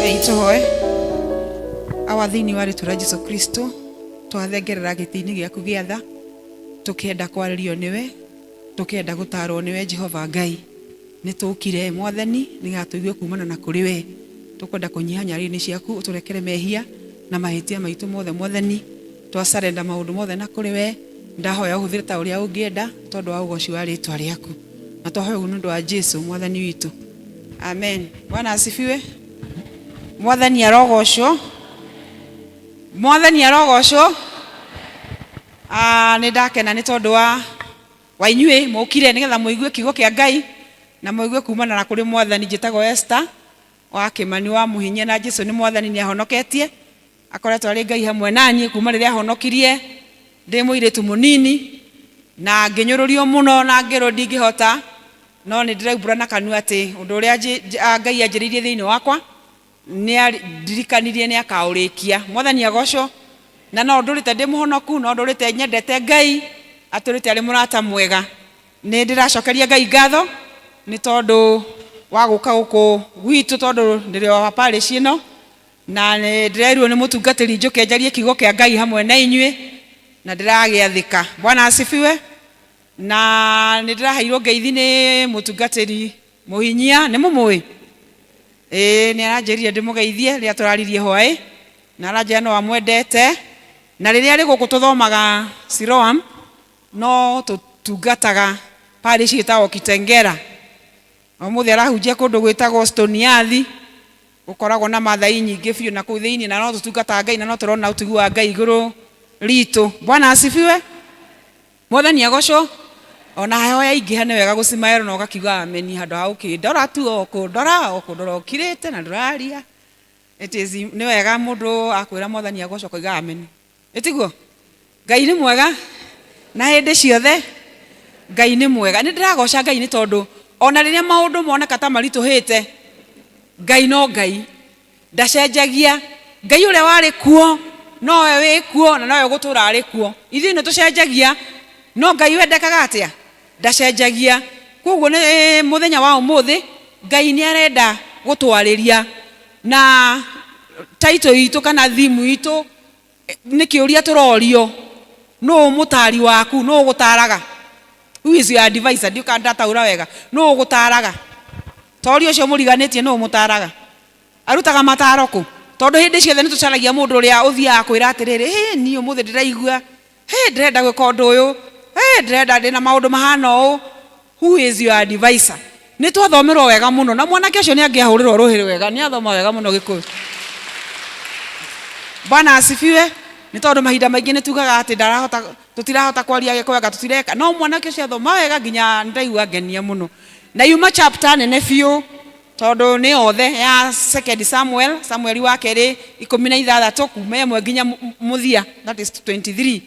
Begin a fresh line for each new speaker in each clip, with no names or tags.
Itoe awathini wari tura Jesu Kristo twathengerera gitini giaku giatha tukienda kwaririo niwe tukienda gutarwo niwe Jehova Ngai nitukire mwathani nigatuigue kumana na kuri we tukwenda kunyiha nyari-ini ciaku uturekere mehia na mahitia maitu mothe mwathani twasarenda maundu mothe na kuri we ndahoya uhuthire ta uria ungienda tondu wa ugoci wa ritwa riaku na twahoya nundu wa Jesu mwathani witu amen. Bwana asifiwe. Mwathani arogocwo. Mwathani arogocwo. Ni ndakena ni tondu wa inyue mukire nigetha muigue kiugo kia Ngai na muigue kumana na kuri mwathani. Njitagwo Esther Muhinyia na Jesu ni mwathani ni ahonoketie akoretwo ari Ngai hamwe nani kuma riria ahonokirie ndi muiritu munini na nginyururio muno na ngiro ndingihota no ni ndiraubura na kanua ati undu uria Ngai anjiririe thiini wakwa ni ndirikanirie ni akaurikia. Mwathani agocwo. Na no ndurite ndi muhonoku no ndurite nyendete Ngai aturite ari murata mwega ni ndiracokeria Ngai ngatho ni tondu wa guka guku gwitu tondu ndirio wa parish ino na ndirerirwo ni mutungatiri njuke njarie kiugo kia Ngai hamwe na inyue na ndiragiathika. Bwana asifiwe. Na ndiraheirwo ngeithi ni mutungatiri Muhinyia ni mumui ni aranjiririe ndimugeithie ria turaririe hwai na aranjira no amwendete na riria ari guku tuthomaga Siloam no tutungataga parish itagwo Kitengera umuthi arahunjia kundu gwitagwo Stoniathi gukoragwo na mathai nyingi biu na kuu thiini na no tutungataga Ngai na no turona utugu wa Ngai iguru ritu. Bwana asifiwe. Mwathani agocwo. Ona hoya ingiha ni wega gucimaero no gakiuga ameni handu ha ukindora tu okundora ukirite na nduraria it is ni wega mundu akwira mwathani agocwo koiga ameni itiguo. Ngai ni mwega na hindi ciothe Ngai ni mwega. Ni ndiragoca Ngai ni tondu ona riria maundu moneka ta marituhite Ngai no Ngai ndacenjagia. Ngai uria wari kuo no we wi kuo na no we gutura ari kuo. Ithuĩ ni tucenjagia no Ngai wendekaga atia ndacenjagia. Koguo ni muthenya wa umuthi Ngai ni arenda gutwariria na title itu kana theme itu ni kiuria turorio Nuu Mutaarii Wakuu no gutaraga. Who is your advisor? Ndikanda taura wega no gutaraga tori ucio muriganitie no mutaraga arutaga mataro ku tondu hindi ciothe ni tucaragia mundu uria uthia kwira atiriri ni umuthi ndiraigua ndirenda gwika undu uyu ndirenda ndina maundu mahana uu. Who is your advisor? Ni twathomerwo wega muno na mwanake ucio ni angiahurirwo ruhiri wega ni athoma wega muno Gikuyu. Bwana asifiwe. Ni tondu mahinda maingi ni tugaga ati tutirahota kwaria Gikuyu wega tutireka no mwanake ucio athoma wega nginya ndaigua ngenia muno na yuma chapter nene biu tondu ni othe ya 2 Samuel wa keri 16 kuma 1 nginya muthia that is 23.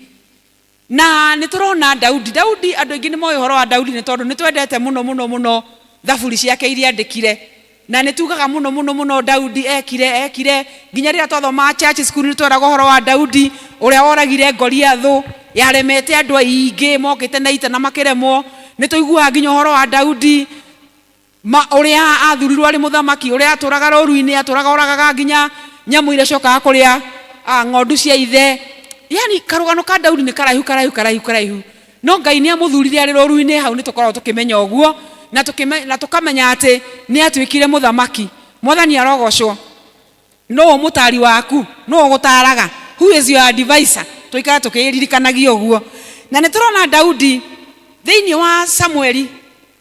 Na ni turona Daudi andu ingi ni moyo horo wa Daudi ni tondu ni twendete muno thaburi ciake iria andikire na ni tugaga muno Daudi ekire nginya rira twathoma church school ni tweraga horo wa Daudi uria woragire Goliathu yaremete andu aingi mokite na ita na makiremwo. Ni tuigua nginya horo wa Daudi uria athurirwo ari muthamaki uria aturaga roru-ini aturaga oragaga nginya nyamu ire cokaga kuria ng'ondu cia ithe. Yani karugano ka Daudi ni karaihu no Ngai ni amuthurire ari roru-ini hau ni tukoragwo tukimenya uguo na tukamenya ati ni atwikire muthamaki. Mwathani arogocwo. Nuu Mutaarii Wakuu no gutaraga. Who is your advisor? Tuikara tukiririkanagia uguo na ni turona Daudi thiini wa Samueli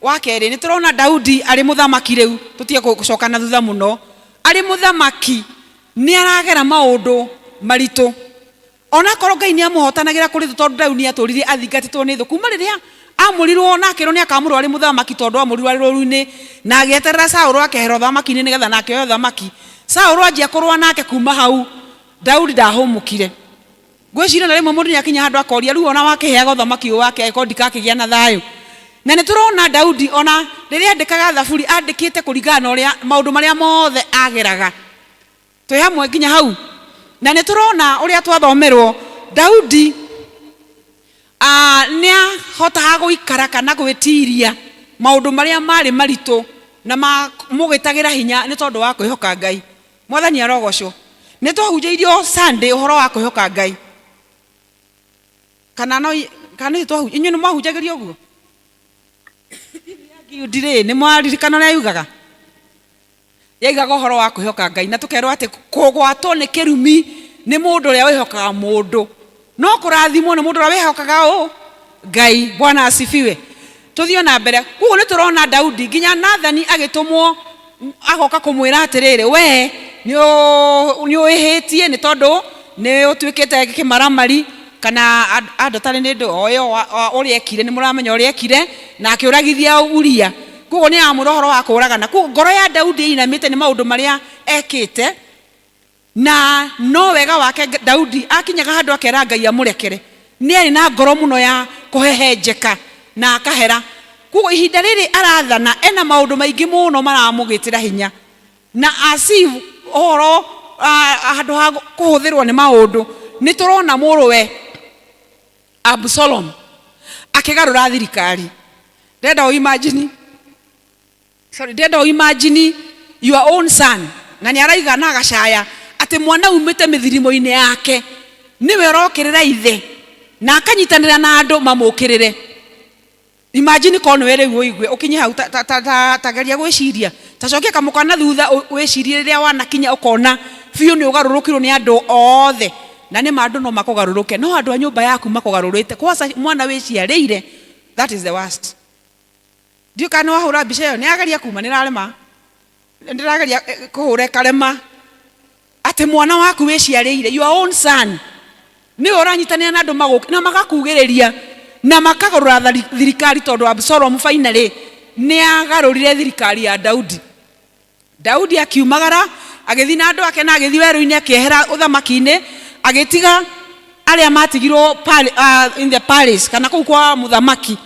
wa keri ni turona Daudi ari muthamaki riu tutie gucoka na thutha muno ari muthamaki ni aragera maundu maritu ona korwo Ngai ni amuhotanagira kuri tondu Daudi ni aturire athingatitwo ni thu kuma riria amurirwo na akirwo ni akamurwo ari muthamaki tondu amurirwo ari roru-ini na agieterera Saulu akehera uthamaki-ini nigetha nake oyo uthamaki. Saulu anjia kurwa nake kuma hau Daudi ndahumukire. Gwicira na rimwe mundu ni akinya handu akoria riu ona wakiheaga uthamaki wake eko ndikakigia na thayu. Na ni turona Daudi ona riria andikaga thaburi andikite kuringana uria maundu maria mothe ageraga twi hamwe nginya hau. Na ni turona uria twathomerwo Daudi ni ahotaga guikara kana gwitiria maundu maria mari maritu na mugitagira hinya ni tondu wa kwihoka Ngai. Mwathani arogocwo. Nĩ twahunjĩirio Sunday ũhoro wa kwĩhoka Ngai. Kana nĩ twahunjĩirio, inyuĩ nĩ mwahunjagĩrio ũguo? Ndirĩ, nĩ mwaririkana ũrĩa yugaga? Yaigaga ũhoro wa kwĩhoka Ngai, na tũkerwo atĩ kũgwatwo nĩ kĩrumi nĩ mũndũ ũrĩa wĩhokaga mũndũ, no kũrathimwo nĩ mũndũ ũrĩa wĩhokaga Ngai. Bwana asifiwe. Tuthio na mbere. Kuo nĩ tũrona Daudi nginya Nathani agĩtũmwo agoka kũmwĩra atĩrĩrĩ, we nĩ ũhĩtie nĩ tondũ nĩ ũtuĩkĩte kĩmaramari, kana andũ tarĩ nĩ ndũ oyo ũrĩa ekire, nĩ mũramenya ũrĩa ekire na akĩũragithia Uria. Kuo nĩ amũra ũhoro wa kũũragana. Kuo ngoro ya Daudi ĩinamĩte nĩ maũndũ marĩa ekĩte, na no wega wake Daudi akinyaga handũ akera Ngai amũrekere. Nĩ arĩ na ngoro mũno ya kũhehenjeka na akahera. Kuo ihinda rĩrĩ arathana ena maũndũ maingĩ mũno maramũgĩtĩra hinya, na asivu ũhoro handũ ha kũhũthĩrwo nĩ maũndũ. Nĩ tũrona mũrũwe Absalom akĩgarũra thirikari. Ndenda imagine your own son, na nĩ araiga na agacaya atĩ mwana umĩte mĩthirimo-inĩ yake nĩwe ũrokĩrĩra ithe na akanyitanĩra na andũ mamũkĩrĩre. Imagine kono were uigue ukinye hau tageria gwiciria tacokia kamuka na thutha wicirie rĩrĩa wanakinya ukona biũ nĩ ugarũrũkirwo nĩ andũ othe, na nĩ ma andũ no makugarũrũke, no andũ a nyũmba yaku makugarũrĩte kwanza mwana wiciarĩire. That is the worst. Ndio kana wahura mbica ĩyo nĩ ageria kuma nĩrarema, ndĩrageria kũhũra karema atĩ mwana waku wiciarĩire, your own son nĩ ũranyitanĩra na andũ magũka na magakugĩrĩria na makagarũra thirikari, tondũ Absalom finally nĩ agarũrire thirikari ya Daudi. Daudi akiumagara agĩthiĩ na andũ ake na agĩthiĩ werũ-inĩ akĩehera ũthamaki-inĩ, agĩtiga arĩa matigirwo in the palace kana kũu kwa mũthamaki,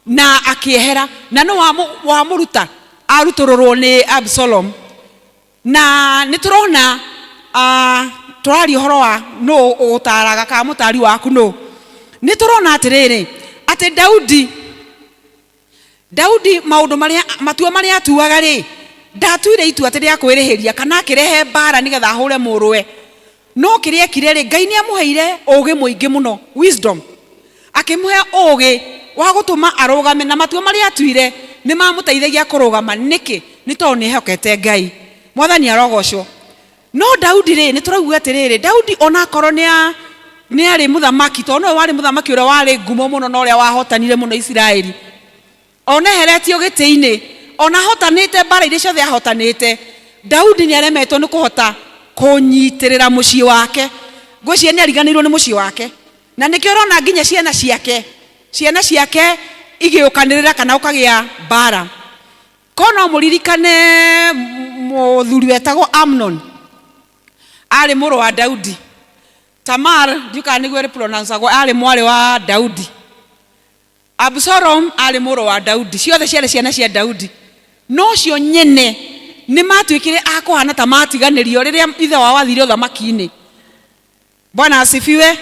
na akĩehera na no wamũruta arutũrũrwo nĩ Absalom. Na nĩ tũrona tũrari ũhoro wa no ũtaraga ka mũtari waku no. Nĩ tũrona atĩrĩrĩ atĩ Daudi maũndũ marĩa matua marĩa atuaga rĩ, ndatuire itua atĩ rĩa kwĩrĩhĩria kana akĩrehe mbara nĩgetha ahũre mũrũwe, no kĩrĩa ekire rĩ, Ngai nĩ amũheire ũũgĩ mũingĩ mũno, wisdom, akĩmũhe ũũgĩ wa gũtũma arũgame, na matua marĩa atuire nĩ mamũteithagia kũrũgama. Nĩkĩ? Nĩ tondũ nĩ ehokete Ngai. Mwathani arogocwo. No Daudi rĩ, nĩ tũrauga atĩrĩrĩ, Daudi onakorwo nĩ arĩ mũthamaki, tondũ nĩwe warĩ mũthamaki ũrĩa warĩ ngumo mũno na ũrĩa wahotanire mũno Isiraeli, ona eheretio gĩtĩ-inĩ, ona hotanĩte mbara iria ciothe ahotanĩte, Daudi nĩ aremetwo nĩ kũhota kũnyitĩrĩra mũciĩ wake. Ngwĩciria nĩ ariganĩirwo nĩ mũciĩ wake, na nĩkĩo ũrona nginya ciana ciake igĩũkanĩrĩra kana ũkagĩa mbara. Kono mũririkane mũthuri wetagwo Amnon, arĩ mũrũ wa Daudi. Tamar ndiuka nĩguo rĩ pronounceagwo, arĩ mwarĩ wa Daudi. Absalom arĩ mũrũ wa Daudi, ciothe ciarĩ ciana cia Daudi, no cio nyene nĩ matuĩkire akũhana ta matiganĩrio rĩrĩa ithe wao athire ũthamaki-inĩ. Bwana asifiwe.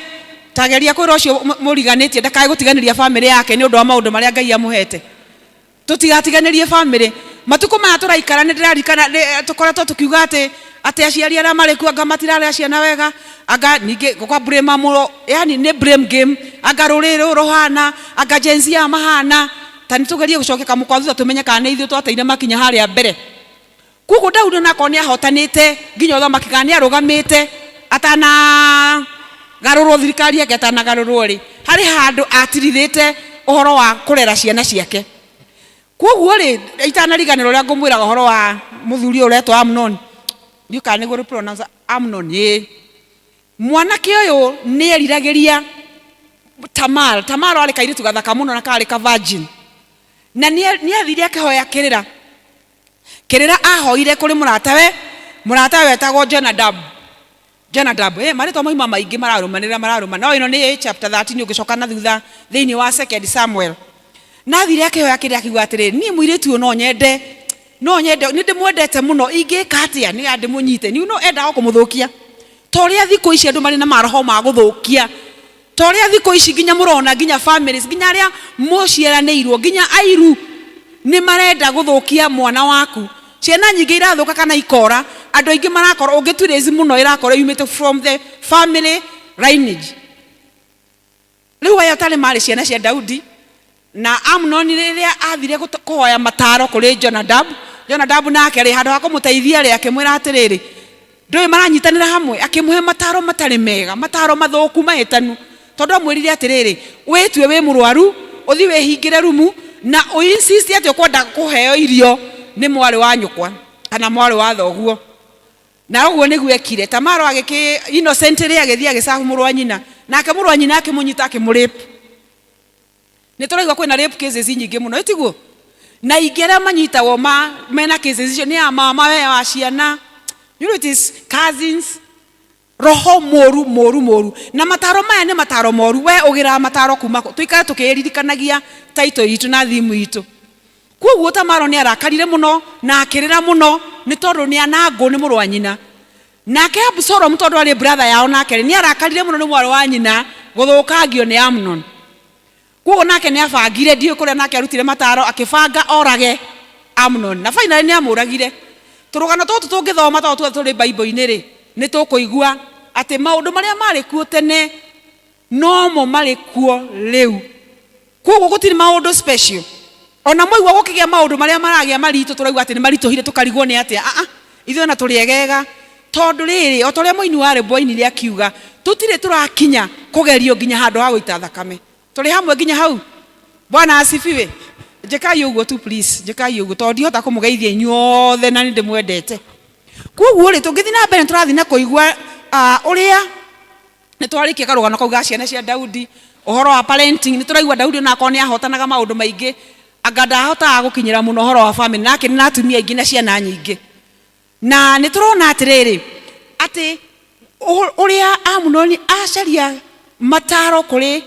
Tageria kwĩra ũcio mũriganĩtie ndakae gũtiganĩria famĩlĩ yake nĩ ũndũ wa maũndũ marĩa Ngai amũhete. Tũtigatiganĩrie famĩlĩ. Matukũ maya tũraikara nĩ ndĩrarikana tũkoretwo tũkiuga atĩ aciari arĩa marĩ kuo anga matirarĩa ciana wega, anga ningĩ kwa blame mũro, yani nĩ blame game, anga rũrĩrĩ ruhana, anga jenzi ya mahana. Tani tũgerie gũcokeka mũkwa thutha tũmenye kana nĩ ithuĩ twateire makinya harĩa mbere. Kuoguo Daudi onako nĩ ahotanĩte nginya ũthamaki kana nĩ arũgamĩte atana garũrwo thirikari yake, atanagarũrwo rĩ, harĩ handũ atirithĩte ũhoro wa kũrera ciana ciake. Kuoguo rĩ, itanariganĩra ũrĩa ngũmwĩraga ũhoro wa mũthuri ũretwo Amnon, ndiuka nĩguo rĩ pronounce Amnon, mwanake ũyũ nĩ eriragĩria Tamar arĩ kairĩtu gathaka mũno na karĩ ka virgin, na nĩ athire akĩhoya kĩrĩra ahoire kũrĩ mũratawe wetagwo Jonadab. Marĩtwa maima maingĩ mararũmanĩrĩra, no ĩno nĩ chapter 13 ũngĩcoka na thutha thĩinĩ wa 2 Samuel. Na thire akĩhoya kĩrĩa akiuga atĩrĩrĩ, niĩ mũirĩtu no nyende nĩ ndĩmwendete mũno, ingĩka atĩa nĩ ndĩmũnyite, nĩ no endaga kũmũthũkia. Torĩa thikũ ici andũ marĩ na maroho ma gũthũkia, torĩa thikũ ici nginya mũrona nginya families, nginya arĩa mũciaranĩirwo, nginya airu nĩ marenda gũthũkia mwana waku. Ciana nyingĩ irathũka kana ikora Ando ingi marakoro ungitwirezi muno irakoro yumite from the family lineage. Riu aya tale mari ciana cia Daudi na Amnon riria athire kuhoya mataro kuri Jonadabu nake ri handu ha kumuteithia ri akimwira atiriri ndoi maranyitanira hamwe akimuhe mataro matari mega mataro mathuku mahitanu tondu amwirire atiriri witwe wi murwaru uthi wihingire rumu na uinsist ati ukwenda kuheo irio ni mwari wa nyukwa kana mwari wa thoguo na uguo niguo ekire Tamaro agiki innocently agithia agicahu murwa nyina nake murwa nyina akimunyita akimurape ni turaigwa kwina rape cases nyingi muno itiguo na ingera manyita wo mena cases icio ni ya mama we wa ciana you know it is cousins roho moru na mataro maya ni mataro moru we ugira mataro kuma tuikara tukiririkanagia title itu na thimu itu koguo Tamaro ni arakarire muno na akirira muno ni tondu ni anangu ni murwa nyina nake Absalom tondu ari brother yao nake ni arakarire muno ni mwari wa nyina guthukangio ni Amnon koguo nake ni abangire ndio kuria nake arutire mataro akibanga orage Amnon na finally ni amuragire turugano tutu tungithoma tondu turi Bible-ini ri ni tukuigua ati maundu maria mari kuo tene no mari kuo riu koguo gutiri maundu special ona moigwa gukigia maundu maria maragia maritu turaigua ati ni marituhire tukarigwo ni ati ithuĩ na turiegega tondu riri o toria muini wa rwĩmbo-ini ria kiuga tutire turakinya kugerio nginya handu ha guita thakame turi hamwe nginya hau. Bwana asifiwe. Jekai uguo tu please jekai uguo tondu ndihota kumugeithia inyuothe na ndi mwendete koguo ri tungithi na mbere turathi na kuigua uria ni twarikia karugano kau ga ciana cia Daudi uhoro wa parenting ni turaigua Daudi na akoni ahotanaga maundu maingi agada ahota gukinyira muno uhoro wa family nake ni natumia ingi na ciana nyingi na ni turona atiriri ati uria Amnon acaria mataro kuri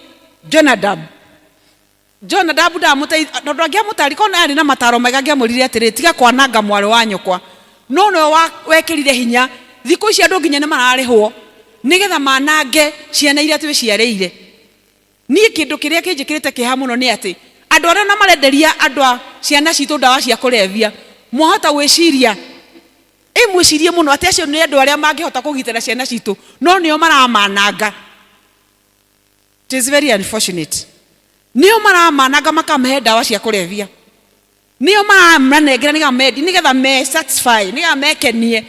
Jonadabu da mutai tondu angiamutari kona ari na mataro mega ngiamurire atiri tiga kwananga mwari wa nyukwa no wekirire hinya thiku ici andu nginya ni mararihwo nigetha manange ciana iria twiciareire ni kindu kiria kinjikirite kiha muno ni ati andu aria na marenderia andu ciana citu ndawa cia kurevia mwahota gwiciria mwicirie muno ati acio ni andu aria mangihota kugitira ciana citu no nio maramananga. It is very unfortunate. Nio maramananga makamahe ndawa cia kurevia nio maranengera nigetha me satisfy nigetha mekenie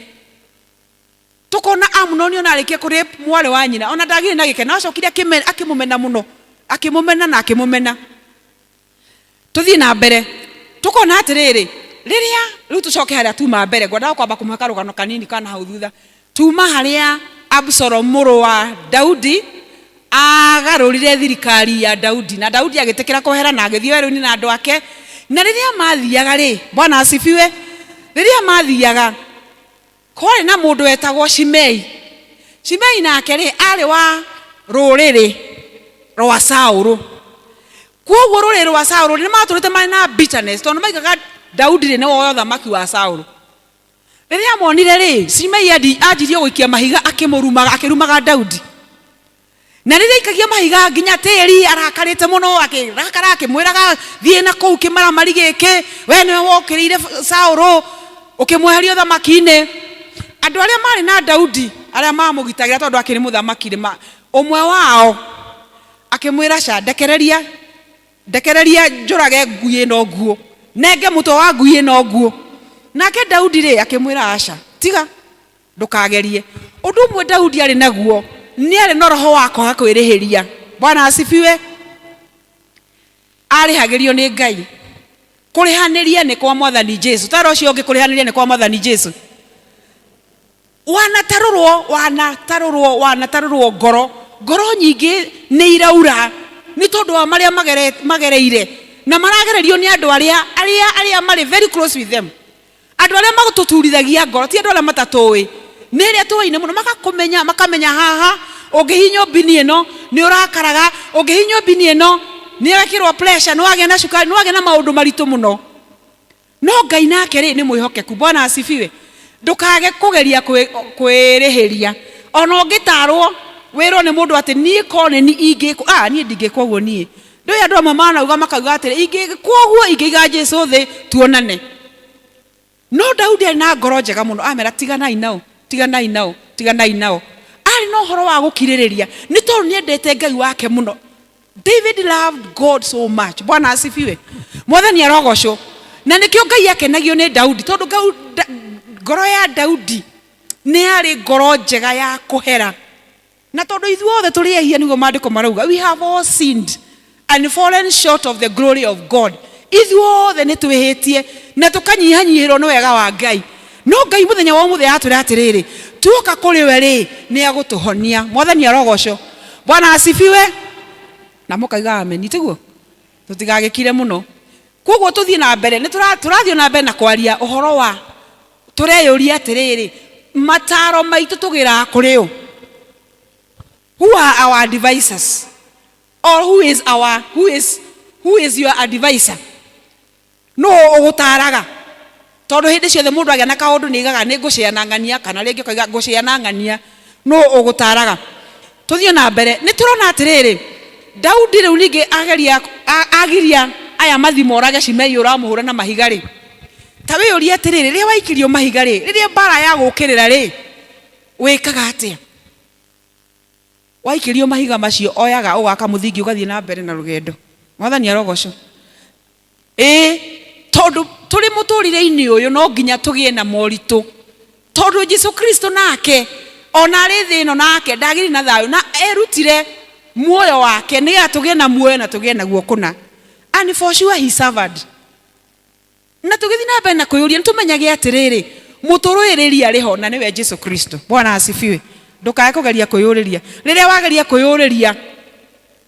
tukona Amnon ona arikia kuri mwari wa nyina ona ndagire na gikena acokire akimumena muno akimumena tuthii na mbere tukona atiriri riria riu tucoke haria tuma mbere ngwenda kwamba kumuhe karugano kanini kana hau thutha tuma haria Absalom muru wa Daudi agarurire thirikari ya Daudi na Daudi agitekera kohera na agithio weruni na andu ake na riria mathiaga ri Bwana asifiwe riria mathiaga kwari na mundu wetagwo Shimei nake ri ari wa ruriri rwa Saulu koguo ruriri rwa Saulu ni maturite mari na bitterness tondu maigaga Daudi ri ni woyo thamaki wa Saulu riria monire ri Shimei anjirie guikia mahiga akirumaga Daudi na riria ikagia mahiga nginya tiri arakarite muno akirakara akimwiraga thie na kou kimara marigike we ni wokirire Saulu ukimweheria thamaki-ini andu aria mari na Daudi aria mamugitagira tondu akiri muthamaki umwe wao akimwira ca ndekereria njurage ngui ino nguo nenge mutwe wa ngui ino nguo nake Daudi ri akimwira aca tiga ndukagerie undu umwe Daudi ari naguo ni ari no roho wako gakwirihiria. Bwana asifiwe. Arihagirio ni Ngai kurihaniria ni kwa Mwathani Jesu taro cio ngi kurihaniria ni kwa Mwathani Jesu wanatarurwo ngoro nyingi ni iraura ni tondu wa maria magereire na maragererio ni andu aria mari very close with them andu aria magututurithagia ngoro ti andu aria matatui ni ria tuine muno makamenya haha ungihinyo bini ino ni urakaraga ungihinyo bini ino ni wekirwo pressure no wage na cukari no wage na maundu maritu muno no Ngai nake ri ni mwihokeku. Bwana asifiwe. Ndukage kugeria kwirihiria ona ungitarwo wirwo ni mundu ati nie kone ni ingiko nie ndingikwo guo nie ndoi andu amwe manauga makauga atiri ingikwo guo ingiiga Jesu thi tuonane no Daudi na ngoro njega muno amera tiganai nao ari no horo wa gukiririria ni tondu ni endete Ngai wake muno. David loved God so much. Bwana asifiwe. Mwathani arogocwo. Na nikio Ngai akenagio ni Daudi tondu ngoro ya Daudi ni ari ngoro njega ya kuhera. Na tondu ithuothe turi ehia nigo maandiko marauga, we have all sinned and fallen short of the glory of God. Ithuothe ni twihitie na tukanyihanyihirwo ni wega wa Ngai. No Ngai muthenya wa muthe atwira atiriri, tuoka kuri we ri ni agutuhonia. Mwathani arogocwo. Bwana asifiwe. Na mukaiga amen tiguo tutigagikire muno. Koguo tuthie na mbere ni turathio na mbere na kwaria uhoro wa tureyuria atiriri, mataro maitu tugira kuri u. Who are our advisors? Or who is your advisor? No ugutaraga tondu hindi ciothe mundu agia na kaundu ni igaga ni ngucianangania kana ringi koiga ngucianangania. No ugutaraga. Tuthie na mbere ni turona atiriri, Daudi riu ningi agiria aya mathimo rage Shimei uramuhura na mahigari. Ta we uri atiriri, ri waikirio mahigari, ri mbara ya gukirira ri wikaga atia? Waikirio mahiga macio oyaga ugaka muthingi ugathie na mbere na rugendo. Mwathani arogocwo. Tondu turi muturire-ini uyu no nginya tugie na moritu tondu Jesu Kristo nake ona ri thi ino nake ndagiri na thayu na erutire muoyo wake ni atugie na muoyo na tugie naguo kuna. And for sure he suffered. Na tugithi na mbere na kuyuria nitumenyage atiriri, muturuiriria riho na niwe Jesu Kristo. Bwana asifiwe. Ndukae kugeria kuyuriria. Riria wageria kuyuriria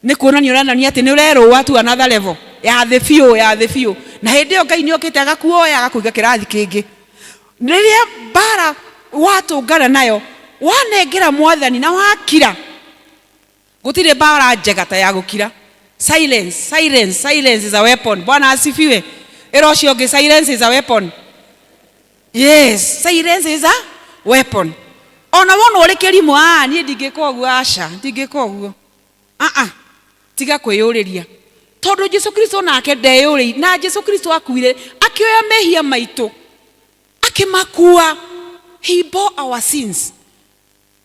ni kuonania uranania ati ni urerwa tu another level ya the few. Na hindi yo Ngai ni okite agakuoya agakuiga kirathi kingi. Riria bara watu ngara nayo wanengera Mwathani na wakira, gutire bara njega ta ya gukira. Silence is a weapon. Bwana asifiwe. Erocio ge silence is a weapon. Yes, silence is a weapon. Ona wona uri kirimu ni ndingikwa guo aca ndingikwa guo tiga kwiyuriria tondu Jesu Kristo nake ndeyuri na Jesu Kristo akuire akioya mehia maitu akimakua. He bore our sins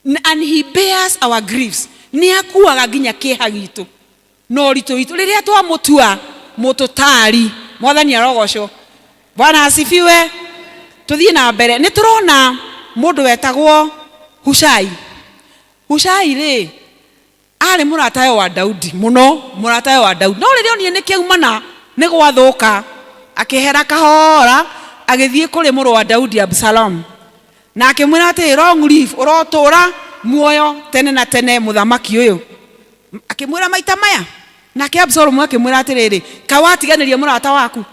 and he bears our griefs. Ni akuaga nginya kiha gitu no ritu itu riria twamutua mututari. Mwathani arogocwo. Bwana asifiwe. Tuthie na mbere ni turona mundu wetagwo Hushai ri ari muratayo wa Daudi muno, muratayo wa Daudi. No riria oni ni kiumana ni gwathuka akihera kahora agithie kuri muru wa Daudi Absalom na akimwira ati long live urotura muoyo tene na tene muthamaki uyu. Akimwira maita maya nake Absalom akimwira atiriri, kawatiganiria murata waku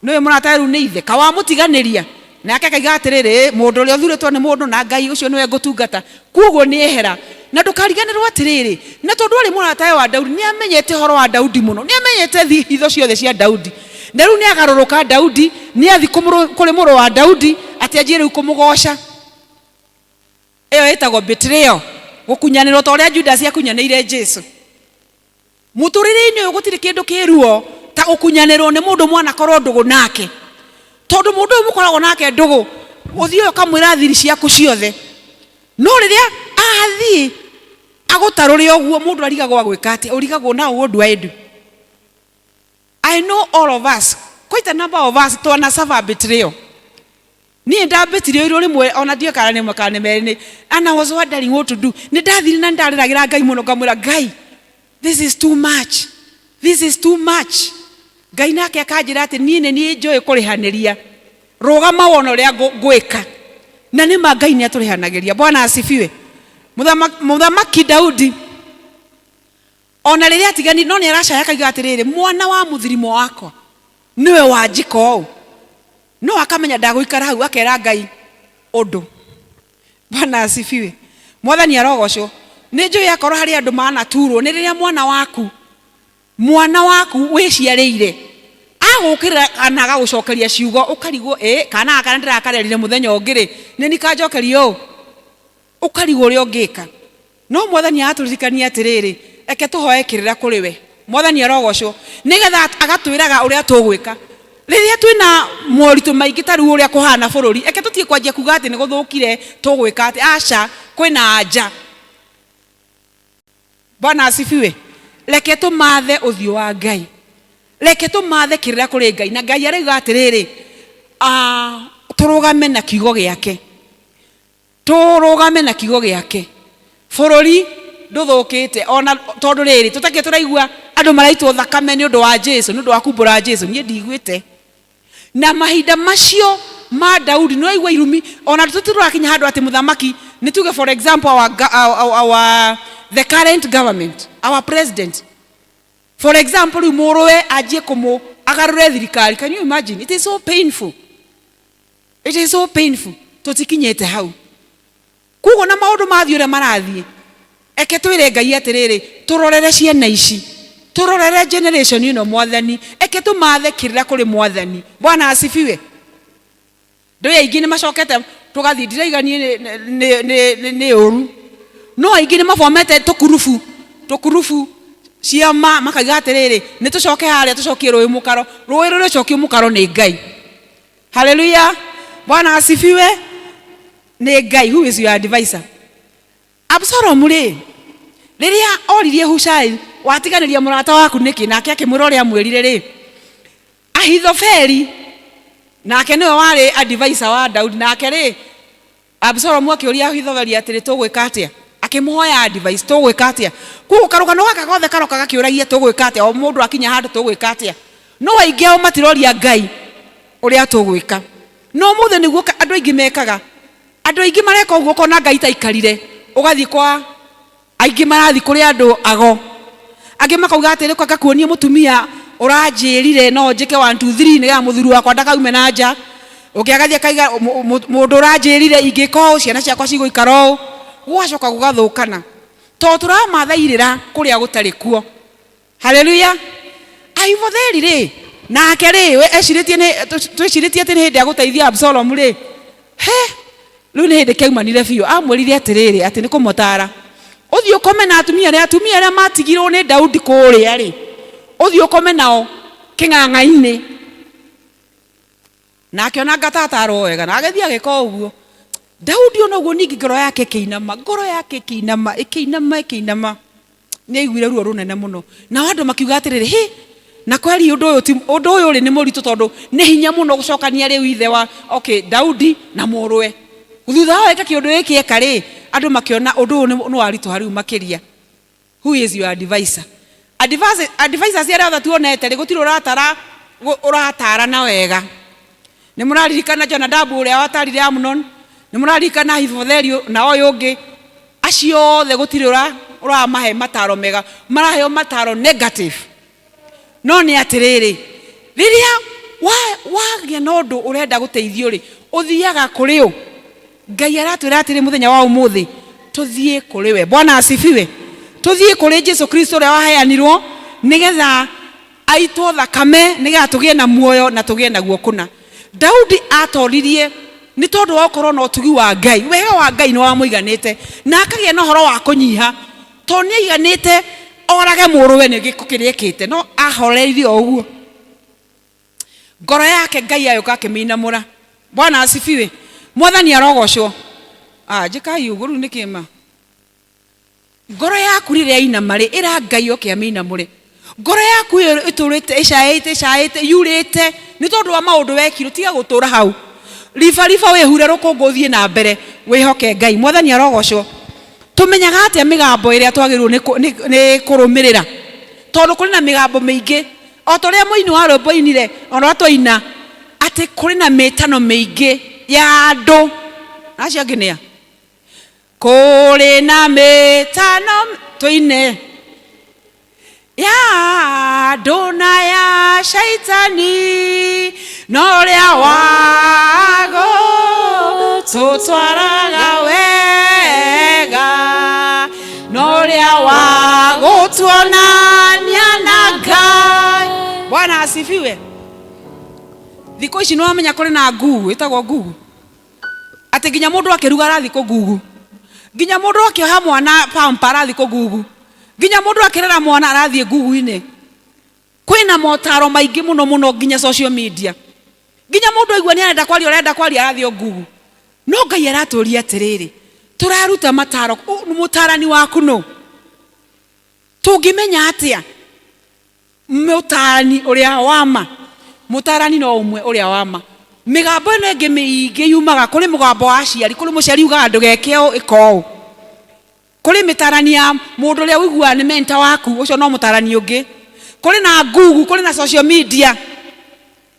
niwe murata ru ni ithe kawamutiganiria. Nake akaiga atiriri, mundu uri uthuritwo ni mundu na Ngai ucio niwe ngutungata, kuoguo ni ehera na ndukariganirwo atiriri. Na tondu ari murata wa Daudi ni amenyete horo wa Daudi muno, ni amenyete hitho ciothe cia Daudi. Na riu ni agaruruka Daudi ni athi kuri muru wa Daudi ati ajie riu kumugoca. Eyo etagwo betrayal, gukunyanirwo ta uria Judas akunyanire Jesu. Muturire-ini uyu gutiri kindu kiruo ta gukunyanirwo ni mundu mwana korwo ndugu nake. Tondu mundu uyu mukoragwo nake ndugu uthio ukamwira thiri ciaku ciothe. No riria athi agutarure oguo mundu arigagwo agwika ati urigagwo na undu aidu. I know all of us, quite a number of us, to na suffer betrayal. Ni nda betrayal rimwe ona dio kana ni makane merine, and I was wondering what to do. Ni ndathiri na ndariragira Ngai muno ngamwira Ngai, this is too much. Ngai nake akanjira ati ni njoe kurihaniria, rugama wona uria ngwika na ni ma Ngai ni aturihanagiria. Bwana asifiwe. Muthamaki Daudi ona riria atigani no ni aracaya akaiga atiriri, mwana wa muthirimo wako niwe wanjiko no akamenya ndaguikara hau akera Ngai undu. Bwana asifiwe. Mwathani arogocwo. Ni njui akorwo hari andu mana turwo ni riria mwana waku wiciarire agukira kana agagucokeria ciugo ukarigwo kana ndirakarerire muthenya ungiri ni nikanjokerio ukarigwo uri ungika. No Mwathani aturirikania atiriri, eke tuhoe kirira kuri we. Mwathani arogocwo nigetha agatwiraga uria tugwika. riria twina moritu maingi ta riu uria kuhana bururi eke tutie kwanjia kuga ati ni guthukire tugwika ati aca kwina anja. Bwana asifiwe. Reke tumathe uthio wa Ngai, reke tumathe kirira kuri Ngai, na Ngai arauga atiriri turugame na kiugo giake, turugame na kiugo giake. Bururi nduthukite ona tondu riri tutake turaigua andu maraitwo thakame ni undu wa Jesu, ni undu wa kumbura Jesu. Nie ndigwite na mahinda macio ma Daudi no aigua irumi ona tuturakinya handu ati muthamaki ni tuge for example our the current government, our president for example, murowe ajie kumu agarure thirikari. Can you imagine? It is so painful, it is so painful. Tutikinyete hau kugo na maundu mathio re marathie. Eke twire Ngai atiriri turorere ciana ici, turorere generation ino mwathani, eke tumathe kirira kuri mwathani. Bwana asifiwe. Ndio aingi ni macokete tugathi ndiraiganie ni uru no aingi ni mafomete tukurufu ciama makaiga atiriri ni tucoke haria tucokie rui mukaro, rui ruri cokio mukaro ni Ngai. Hallelujah. Bwana asifiwe. Ni Ngai. Who is your advisor? Absalom ri riria oririe Hushai watiganiria murata waku niki, nake akimwira uria mwirire ri Ahithofeli nake niwe wari advisor wa Daudi, nake ri Absalom akiuria Ahithofeli atiri tugwika atia, akimuhoya advice tugwika atia. Kuo karugano gaka gothe karoka gakiuragia tugwika atia, o mundu akinya handu tugwika atia. No aingi ao matiroria Ngai uria tugwika. No muthe niguo andu aingi mekaga, andu aingi mareka uguo kona Ngai taikarire, ugathi kwa aingi marathi kuri andu ago, angi makauga atiri kwa gakuonie mutumia uranjirire no njike 1 2 3 niga muthuru wakwa ndakaume na nja, ukiagathia kaiga mundu uranjirire ingiko ciana ciakwa ciguikaro gwacoka gugathukana to turamathairira kuria gutari kuo. Hallelujah. Ahithofeli ri nake ri we eciritie ni twiciritie ati ni hindi aguteithia Absalom ri riu ni hindi keumanire biu, amwirire atiriri ati ni kumutara uthio kome na atumia ria matigirwo ni Daudi kuria ri uthio kome nao king'ang'aini. Nake ona ngatataro wega na agethia giko uguo. Daudi ona uguo ningi ngoro yake kiinama, ikiinama ni aiguire ruo runene muno, na andu makiuga atiriri na kweli undu uyu ri ni muritu tondu ni hinya muno gucokania riu ithe wa Daudi na muruwe thutha wa eka kiundu giki eka ri andu makiona undu ni waritu hariu makiria. Who is your advisor? Advisor cia ratha tuonete ri gutiri uratara na wega. Ni muraririkana Jonadabu uria watarire Amnon, ni muraririkana Ahithofeli na oyo ungi, acio othe gutiri uramahe mataro mega, maraheo mataro negative. No ni atiriri riria wagia na undu urenda guteithio ri uthiaga kuri u Ngai aratwira atiri muthenya wa umuthi tuthie kuri we. Bwana asifiwe. Tuthie kuri Jesu Kristo uria waheanirwo nigetha aitwo thakame, nigetha tugie na muoyo na tugie na guokuna. Daudi atoririe ni tondu wa ukorwo na utugi wa Ngai, wega wa Ngai no wamuiganite, na akagia na horo wa kunyiha to ni aiganite orage muruwe ni gikukiriekite, no ahoreirie oguo ngoro yake Ngai ayuka akiminamura. Bwana asifiwe. Mwathani arogocwo. Njikai uguo riu nikima ngoro yaku riria inama ri ira Ngai oke aminamure. Ngoro yaku iturite icaite yurite ni tondu wa maundu wekiro, tiga gutura hau rifa wihure rukungu uthie na mbere wihoke Ngai. Mwathani arogocwo. Tumenyaga atia migambo iria twagirwo ni kurumirira tondu kuri na migambo mingi, o toria muini wa rwimbo inire ona twaina ati kuri na mitano mingi ya andu acio nginia kuri na mitano tuine ya andu na ya shaitani no ria wago tutwaraga wega no ria wago tuonania na Ngai. Bwana asifiwe. Thiko ici no amenya kuri na ngugu itagwo ngugu, ati nginya mundu akiruga arathi ku ngugu, nginya mundu akioha mwana pampa arathi ku ngugu, nginya mundu akirera mwana arathi ngugu-ini. kwina motaro maingi muno nginya social media nginya mundu aigua ni arenda kwaria arathi o Google no Ngai araturia atiriri turaruta mataro mutarani waku no tungimenya atia mutarani uria wama mutarani no umwe uria wama migambo ino ingi miingi yumaga kuri mugambo wa aciari kuri muciari ugaga ndugekeo iko kuri mitarani ya mundu uria wigua ni mentor waku ucio no mutarani ungi kuri na Google kuri na social media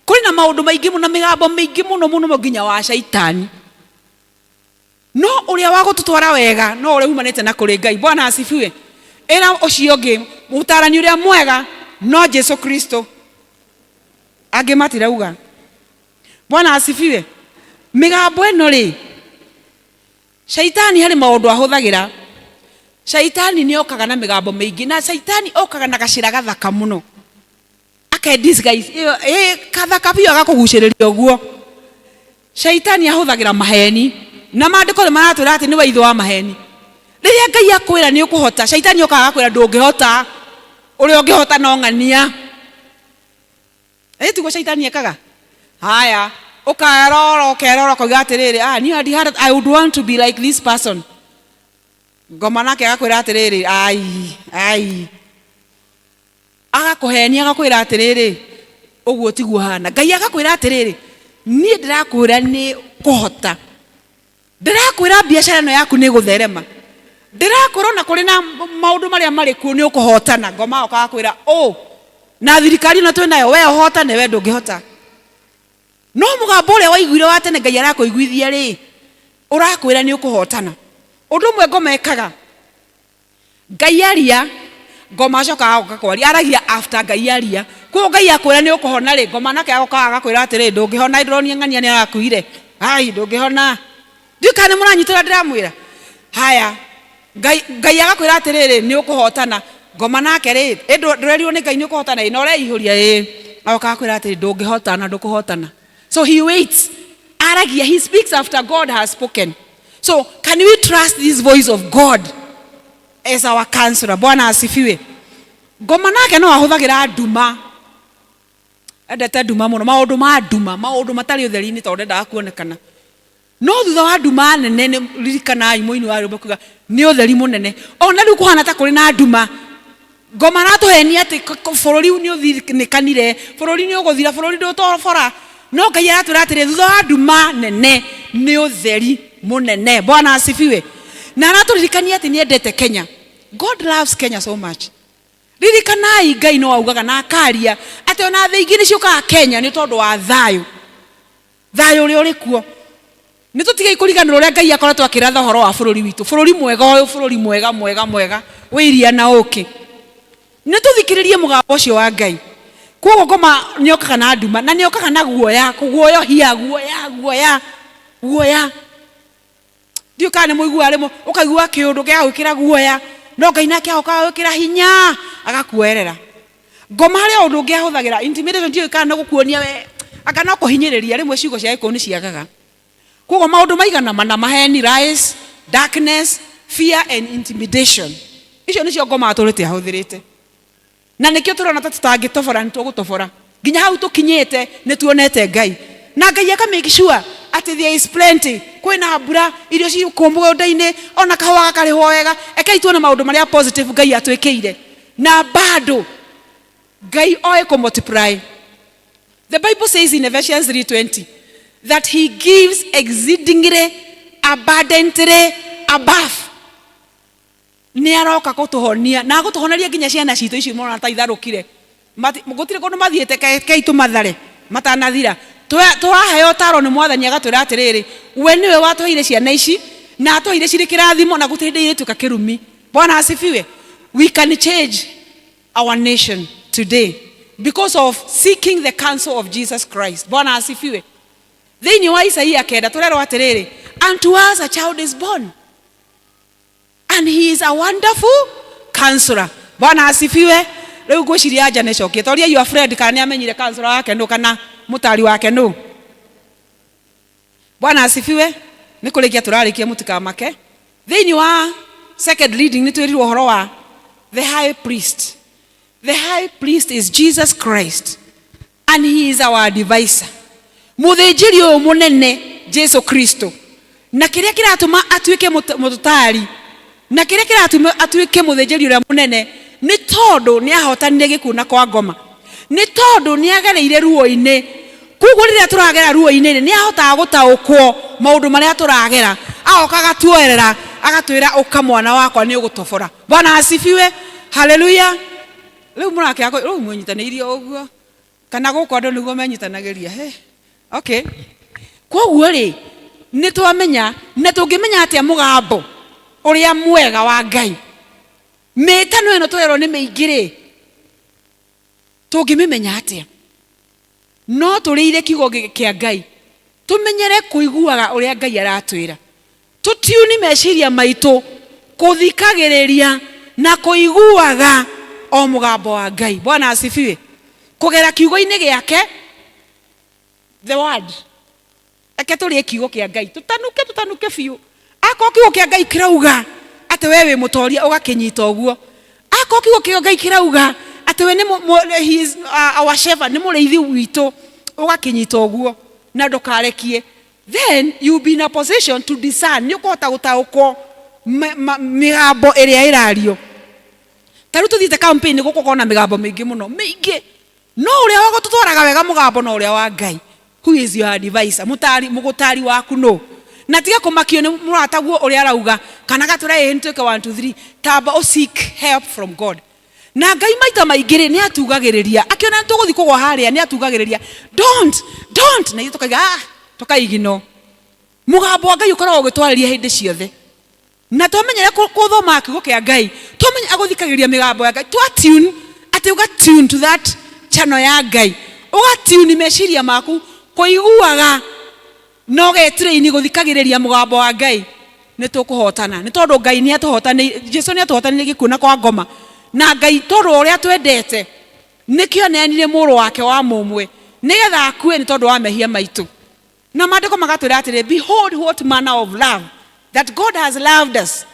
kuri na maundu maingi muno migambo maingi muno nginya wa shaitani no uria wago tutwara wega no uria umanite na kuri Ngai. Bwana asifiwe. Era ucio ungi mutarani uria mwega no Yesu Kristo age matirauga. Bwana asifiwe. Migambo eno ri shaitani hari maundu ahuthagira. Shaitani ni okaga na migambo maingi na shaitani okaga na gacira gathaka muno ake disguise kathaka bio agakuguciriria uguo. Shaitani ahuthagira maheni na maandiko maratwira ati ni waitho wa maheni. Riria Ngai akwira ni ukuhota shaitani okaga akwira ndungihota uri ungihota no ngania tiguo shaitani ekaga. Haya ukerora koiga atiriri I would want to be like this person. Ngoma nake agakwira atiriri agakuhenia agakwira atiriri uguo tiguo hana. Ngai agakwira atiriri nie ndirakwira ni kuhota ndirakwira biashara no yaku ni gutherema ndirakwira na kuri na maundu maria mari ku ni ukuhotana. Ngoma agakwira na thirikari no twinayo we uhotane we ndungihota no mugambo uria waiguire wa tene Ngai arakuiguithia ri urakwira ni ukuhotana. Undu mwe ngoma ekaga Ngai aria ngoma acoka agakwaria aragia after Ngai aria kwa Ngai akwira ni ukuhona ri ngoma nake agoka agakwira atiri ndungihona ndronia ngania ni arakuire ndungihona ndikane muranyitira ndiramwira. Haya Ngai agakwira atiri ni ukuhotana ngoma nake ri ndrerio ni Ngai ni ukuhotana no reihuria agoka agakwira atiri ndungihotana ndukuhotana. So he waits aragia, he speaks after God has spoken. So can we trust this voice of God as our counselor? Bwana asifiwe. Ngoma nake no ahuthagira nduma endete nduma muno maundu matari utheri-ini tondu ndendaga kuonekana no thutha wa nduma nene ririkana imoini wa rwimbo kuga ni utheri munene ona riu kuhana ta kuri na nduma. Ngoma ratuhenia ati bururi ni uthirikanire bururi ni uguthira bururi ndutobora no Ngai aratwira atiri thutha wa nduma nene ni utheri munene. Bwana asifiwe. Na araturirikania ati ni endete Kenya. God loves Kenya so much. Ririkanai Ngai no augaga na akaria ati ona thĩ ingĩ nĩciũkaga Kenya nĩ tondũ wa thayũ ũrĩa ũrĩ kuo. Nĩ tũtige kũriganĩrwo ũrĩa Ngai akoretwo akĩratha ũhoro wa bũrũri witũ. Bũrũri mwega ũyũ, bũrũri mwega wĩ iria na ũkĩ. Nĩ tũthikĩrĩrie mũgambo ũcio wa Ngai. Koguo ngoma nĩ okaga na nduma na nĩ okaga na guoya guoya. Ndiũ kana nĩ mũigua rĩmwe ũkaigua kĩũndũ gĩa gwĩkĩra guoya no Ngai nake agoka gwĩkĩra hinya agakuerera. Ngoma harĩa ũndũ ũngĩ ahũthagĩra intimidation ndiũ kana nĩ gũkuonia we aka no kũhinyĩrĩria rĩmwe ciugo cia gĩkũyũ nĩ ciagaga. Koguo maũndũ maigana mana maheni, lies, darkness, fear and intimidation. Icio nĩcio ngoma atũrĩte ahũthĩrĩte. Na nĩkĩo tũrona ta tũtangĩtobora nĩ tũgũtobora. Nginya hau tũkinyĩte nĩ tuonete Ngai. Na Ngai aka make sure ati there is plenty. Kwĩna mbura, irio ci mũgũnda-inĩ, ona kahũa gakarĩhwo wega. Eka ituona maũndũ marĩa positive Ngai atwĩkĩire. Na bado Ngai oe kũ multiply. The Bible says in Ephesians 3:20 that he gives exceedingly abundantly above. Nĩ aroka gũtũhonia na gũtũhoneria nginya ciana citũ icio mona ta itharũkire. Gũtirĩ kũndũ mathiĩte keitu mathare matanathira. Twaheo taro nĩ Mwathani agatwĩra atĩrĩrĩ we nĩwe watũheire ciana ici na atũheire cirĩ kĩrathimo na gũtirĩ hĩndĩ irĩtuĩka kĩrumi. Bwana asifiwe. We can change our nation today because of seeking the counsel of Jesus Christ. Bwana asifiwe. Thĩinĩ wa Isaia 9 tũrerwo atĩrĩrĩ unto us a child is born and he is a wonderful counselor. Bwana asifiwe. Rĩu ngwĩciria anja nĩ cokie toria your friend kana nĩ amenyire counselor wake nũ kana mutari wake nũ. Bwana asifiwe. Nĩ kũrĩkia tũrarĩkia mũtikamake. Thĩinĩ wa second reading nĩ twĩrirwo ũhoro wa the high priest The high priest is Jesus Christ, and he is our advisor. Muthĩnjĩri ũyũ mũnene Jesu Kristo, na kĩrĩa kĩratũma atuĩke mũtutari, na kĩrĩa kĩratũma atuĩke muthĩnjĩri ũrĩa mũnene nĩ tondũ nĩ ahotanire gĩkuũ na kwa ngoma, nĩ tondũ nĩ agereire ruo-inĩ. Koguo rĩrĩa tũragera ruo-inĩ nĩ ahotaga gũtaũkwo maũndũ marĩa tũragera, agoka agatuoerera agatwĩra ũka mwana wakwa nĩ ũgũtobora. Bwana asifiwe, haleluya. Rĩu mũrakĩra rĩu mũnyitanĩirie ũguo kana gũkũ andũ nĩguo menyitanagĩria okay. Koguo rĩ nĩ twamenya na tũngĩmenya atĩa mũgambo ũrĩa mwega wa Ngai. Mĩtano ĩno tũrerwo nĩ mĩingĩ rĩ, tũngĩmĩmenya atĩa? No tũrĩire kiugo kĩa Ngai, tũmenyere kũiguaga ũrĩa Ngai aratwĩra, tũtiuni meciria maitũ kũthikagĩrĩria na kũiguaga o mũgambo wa Ngai. Bwana asifiwe. Kũgera kiugo-inĩ gĩake, the word. Eke tũrĩe kiugo kĩa Ngai, tũtanuke biũ. Akorwo kiugo kĩa Ngai kĩrauga atĩ we wĩ mũtoria ũgakĩnyita ũguo, akorwo kiugo kĩa Ngai kĩrauga atĩ we he is our shepherd, nĩ mũrĩithi witũ, ũgakĩnyita ũguo na ndũkarekie, then you be in a position to discern. Nĩ ũkũhota gũtaũkwo mĩgambo ĩrĩa ĩrario. Tarĩu tũthiĩte campaign gũkũ na mĩgambo mĩingĩ mũno, mĩingĩ. No ũrĩa wagũtũtwaraga wega mũgambo no ũrĩa wa Ngai. Who is your advisor? Mũgũtari waku no. Na tiga kũmakio nĩ mũrataguo ũrĩa arauga kana gatũre ntuĩke 1 2 3, tamba o seek help from God. Na Ngai maita maingĩ nĩ atugagĩrĩria, akiona tũgũthi kũgwa harĩa nĩ atugagĩrĩria, don't na itũkaiga tũkaigino. Mũgambo wa Ngai ũkoragwo ũgĩtwarĩria hĩndĩ ciothe, na tũmenyere gũthoma kiugo kĩa Ngai, tũmenye agũthikagĩrĩria mĩgambo ya Ngai, twatune atĩ ũgatune to that channel ya Ngai, ũgatune meciria maku kũiguaga na ũgetrain gũthikagĩrĩria mũgambo wa Ngai. Nĩ tũkũhotana, nĩ tondũ Ngai nĩ atũhotanĩire, Jesu nĩ atũhotanĩire gĩkuũ na kwa ngoma. Na Ngai tondũ ũrĩa twendete nĩkĩo neanire mũrũ wake wa mũmwe nĩgetha akue nĩ tondũ wa mehia maitũ. Na maandĩko magatwĩra atĩrĩ, behold what manner of love that God has loved us.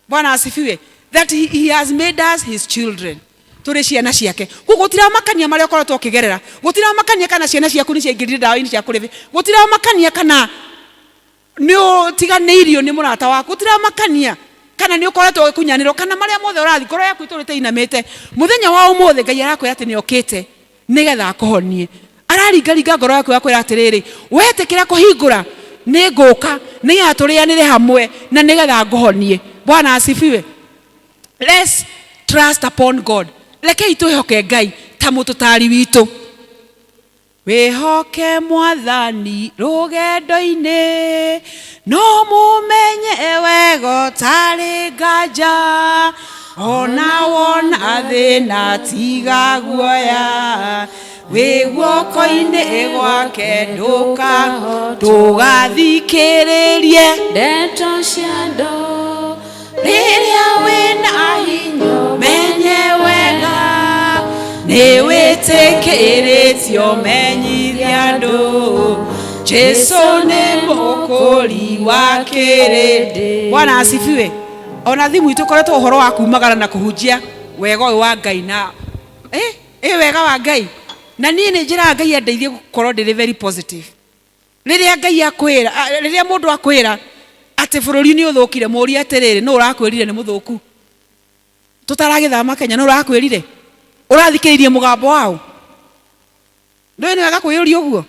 Bwana asifiwe. That he has made us his children. Tũrĩ ciana ciake. Gũtira makania marĩa ũkoretwo ũkĩgerera, gũtira makania kana ciana ciaku nĩ ciaingĩrire ndawa-inĩ cia kũrĩvi, gũtira makania kana nĩ ũtiganĩirio nĩ mũrata waku, gũtira makania kana nĩ ũkoretwo ũkunyanĩrwo kana marĩa mothe ũrathi ngoro yaku itũrĩte inamĩte. Mũthenya wa ũmũthĩ Ngai arakwĩra atĩ nĩ okĩte nĩgetha akũhonie. Araringaringa ngoro yaku akwĩra atĩrĩrĩ, wetĩkĩra kũhingũra nĩ ngũka nĩgetha tũrĩanĩre hamwe na nĩgetha ngũhonie. Bwana asifiwe. Let's trust upon God. Rekei twĩhoke Ngai ta mũtũtari witũ. Wĩhoke Mwathani rũgendo-inĩ, no mũmenye wega ũtarĩ nganja, ona wona thĩna tiga guoya, wĩ guoko-inĩ gwake ndũgathikĩrĩrie ndeto cia andũ. Rĩrĩa wĩna hinya menye wega, nĩ wĩtĩkĩrĩtio menyithie andũ, Jesu nĩ mũkũri wa kĩrĩndĩ. Bwana asifiwe. Ona thimu itũ koretwo ũhoro wa kumagara na kũhunjia wega ũyũ wa Ngai na wega wa Ngai. Na niĩ nĩ njĩra Ngai andeithie gũkorwo ndĩrĩ very positive. Rĩrĩa Ngai akwĩra, rĩrĩa mũndũ akwĩra atĩ bũrũri nĩ ũthũkire, mũũrie atĩrĩrĩ, nũ ũrakwĩrire nĩ mũthũku? Tũtaragĩthama Kenya, nũ ũrakwĩrire? Ũrathikĩrĩirie mũgambo wao? Ndũĩ nĩ wega kwĩyũria ũguo?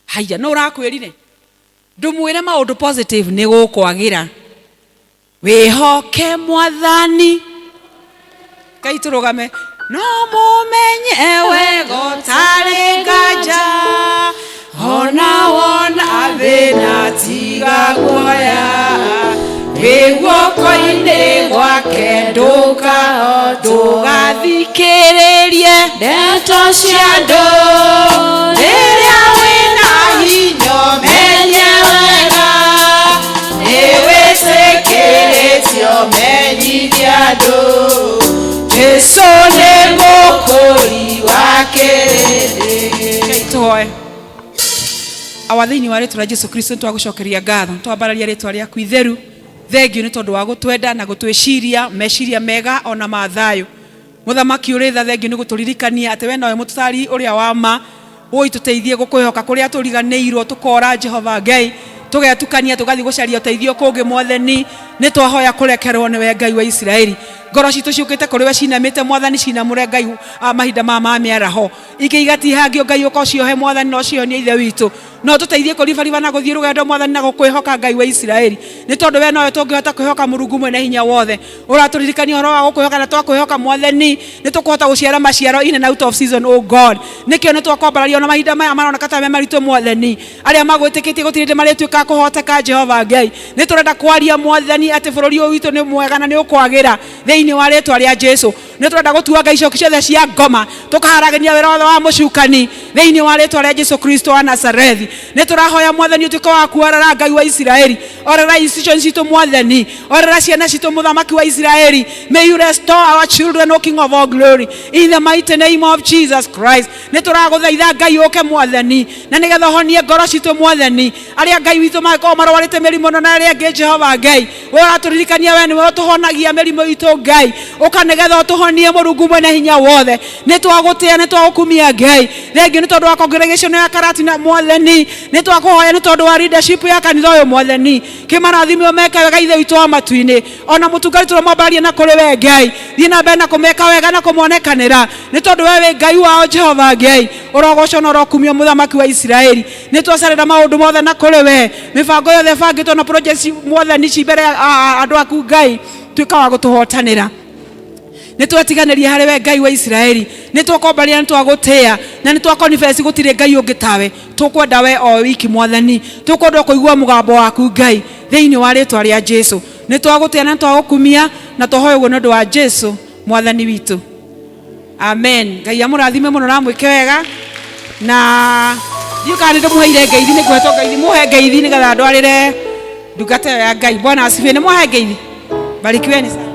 Haiya, nũ ũrakwĩrire? Ndũmwĩre maũndũ positive nĩ gũkwagĩra. Wĩhoke Mwathani. Ngai tũrũgame. No mũmenye wega ũtarĩ nganja, ona wona thĩna tiga guoya, wĩ guoko-inĩ gwake ndũgathikĩrĩrie ndeto cia andũ. Rĩrĩa wĩna hinya menye wega, nĩ wĩtĩkĩrĩtio menyithie andũ, Jesu nĩ mũkũri wa kĩrĩndĩ. Tũhoe. Awathĩinĩ wa rĩtwa rĩa Jesu Kristo twagũcokeria ngatho, twambararia rĩtwa rĩaku itheru. Thengiũ nĩ tondũ wa gũtwenda na gũtwĩciria meciria mega ona ma thayũ. Muthamaki uri tha thengio ni guturirikania ati we nawe mutari uria wa ma oi tuteithie gukwihoka kuria turiganiirwo tukora Jehova Ngai tugetukania tugathi gucaria uteithio kungi Mwathani ni twahoya kurekerwo ni we Ngai wa Israeli ngoro citu ciukite kuri we cinamite Mwathani cinamure Ngai mahinda ma miaraho ingi igatihangio Ngai ukocio he Mwathani no cio ni ithe witu no tuteithie kuribariba na guthii rugendo Mwathani na gukwihoka Ngai wa Israeli ni tondu we nawe tungihota kwihoka Murungu mwene hinya wothe uraturirikania horo wa gukwihoka na twakwihoka Mwathani ni tukuhota guciara maciaro in and out of season oh God nikio ni twakwambararia na mahinda maya maroneka ta me maritu Mwathani aria magwitikitie gutirinde maritwika kuhoteka Jehova Ngai ni turenda kwaria Mwathani ati bururi uyu witu ni mwega na ni ukwagira thiini wa ritwa ria Jesu ni turenda gutua Ngai coki ciothe cia ngoma tukaharagania wira wa mucukani thiini wa ritwa ria Jesu Kristo wa Nazarethi ni turahoya Mwathani utuike wa kuarara Ngai wa Israeli orera institutions citu Mwathani orera ciana citu muthamaki wa Israeli may you restore our children O King of all glory in the mighty name of Jesus Christ ni turaguthaitha Ngai uke Mwathani na nigetha honie ngoro citu Mwathani aria Ngai witu makorwo marwarite mirimo na aria ngi Jehova Ngai uraturirikania we niwe utuhonagia mirimo itu Ngai ukanigetha utuhonie Murungu mwene hinya wothe ni twagutia ni twagukumia Ngai thengio ni tondu wa congregation ya Karati na Mwathani ni twakuhoya ni tondu wa leadership ya kanitha uyu Mwathani kimarathimio meke wega ithe witu wa matuini ona mutungari turamwambaria na kuri we Ngai thii na mbere na kumeka wega na kumonekanira ni tondu we Ngai wao Jehova Ngai urogocwo na urokumio muthamaki wa Israeli ni twacarira maundu mothe na kuri we mibango yothe bangitwo na projects Mwathani ci mbere andu aku Ngai tuika wa gutuhotanira ni twatiganirie hari we Ngai wa Israeli ni twakombaria ni twagutia na ni twakonfess gutire Ngai ungi tawe tukwenda we o wiki Mwathani tukwenda kuigua mugambo waku Ngai thiini wa ritwa ria Jesu ni twagutia na twagukumia na twahoya uguo nondu wa Jesu Mwathani witu amen. Ngai amurathime muno na mwike wega na yukani ndumuheire ngeithi ni kweto ngeithi muhe ngeithi ni getha ndwarire ndungata ya Ngai. Bwana asifiwe. Ni muhe ngeithi. Barikiweni sana.